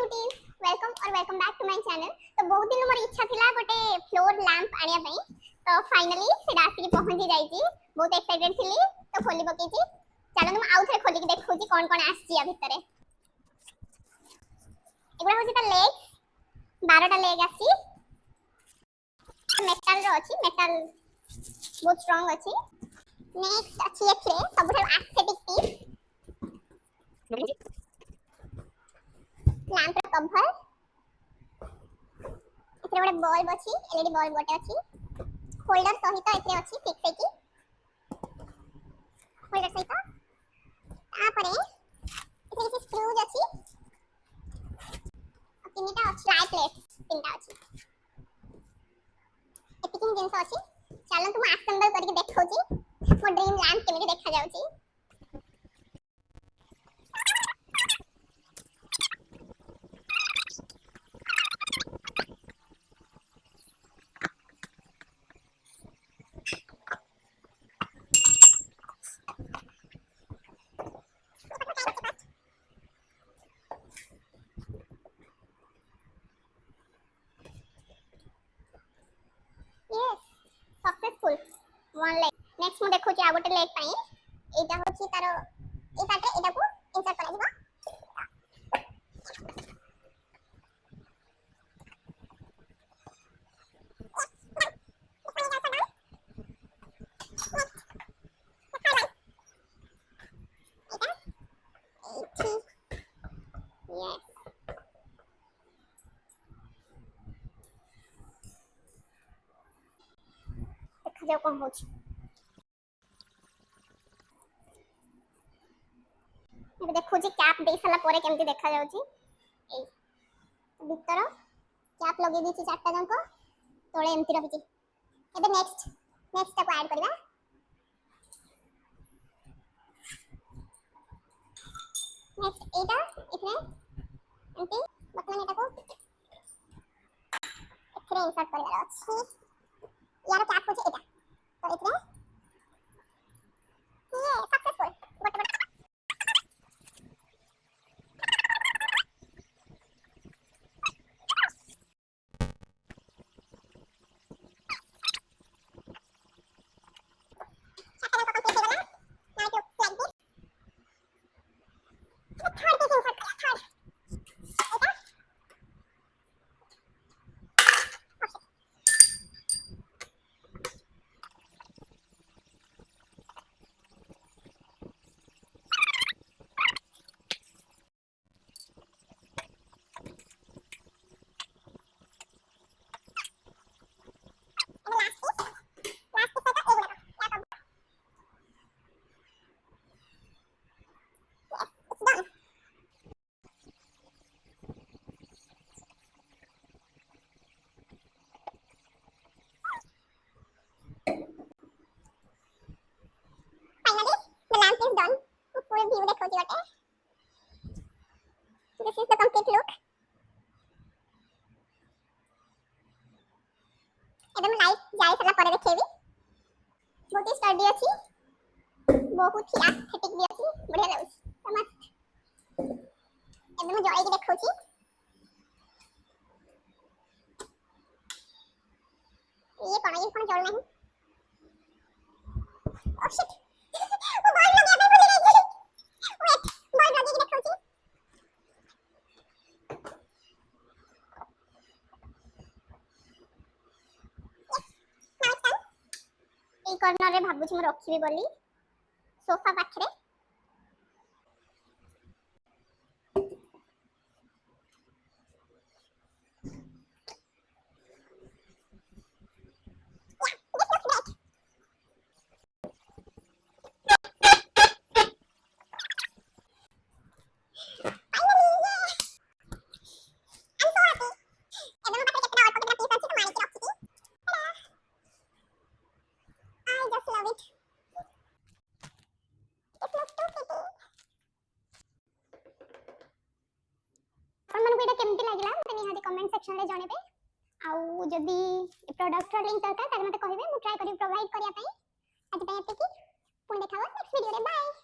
Beauties welcome और welcome back to my channel. तो बहुत दिन मोर इच्छा थिला गोटे फ्लोर लैंप आनिया पई, तो फाइनली से आसी पहुंची जाई छी। बहुत एक्साइटेड थिली तो खोली पकी छी। चलो हम आउ थे खोली के देखौ छी कोन कोन आसी या भितरे। एगुडा होची त लेग 12 टा लेग आसी, मेटल रो अछि, मेटल बहुत स्ट्रांग अछि। नेक्स्ट अछि एथरे सबुठार एस्थेटिक पीस लैंप रो कवर। एथरे बडे बल्ब अछि, एलईडी बल्ब गोटे अछि, होल्डर सहित एथरे अछि फिक्स है कि होल्डर सहित। तापरे एथरे किछ स्क्रूज अछि, तीनटा अछि लाइट प्लेट, तीनटा अछि एतिकिन जिंस अछि। चलो तुम असेंबल करके देखौ छी मो ड्रीम लैंप केमिति देखा जाउ छी। Yes successful one leg. Next मु देखौ छी आ गोटे लेग पई एटा होची तारो ए पाटे एटा को इंसर्ट करा दिबा। यस देखा जाओ कोन होची। ଏବେ ଦେଖୁଛି କ୍ୟାପ୍ ଦେଇ ସାରିଲା ପରେ କେମିତି ଦେଖାଯାଉଛି। ଏଇ ଭିତର କ୍ୟାପ୍ ଲଗେଇ ଦେଇଛି ଚାରିଟା ଯାକ, ତଳେ ଏମିତି ରହିଛି। ଏବେ ନେକ୍ସଟ ଟାକୁ ଆଡ୍ କରିବା। ନେକ୍ସଟ ଏଇଟା ଏଥିରେ ଏମିତି ବର୍ତ୍ତମାନ ଏଟାକୁ ଏଥିରେ ଇନସର୍ଟ କରିବାର ଅଛି। ୟାର କ୍ୟାପ୍ ହଉଛି ଏଇଟା, ତ ଏଥିରେ सक्सेसफुल ଗୋଟେ ଗୋଟେ is done. Full view देखो जी बटे. This is the complete look. एकदम लाइट जाई सला परे देखेबी. बहुत ही स्टडी अछि, बहुत ही एस्थेटिक भी अछि, बढ़िया लाଗୁଛି. मस्त. एकदम जळै के देखौ छी. ये कोन जळ नहीं. Oh shit. वो बॉल लगे पे भूल गई. वेट, बॉल लगे के देखौ छी. এই কর্নারে ভাবুছি মু রখিবি বলি সোফা পাখরে। केमती लागला मते निहाती कमेंट सेक्शन रे जणेबे। आउ जदी प्रोडक्ट रो लिंक दरकार ताले मते कहबे, मु ट्राई करी प्रोवाइड करिया पई। आज पई एतिकी पुणी देखावा नेक्स्ट वीडियो रे। बाय।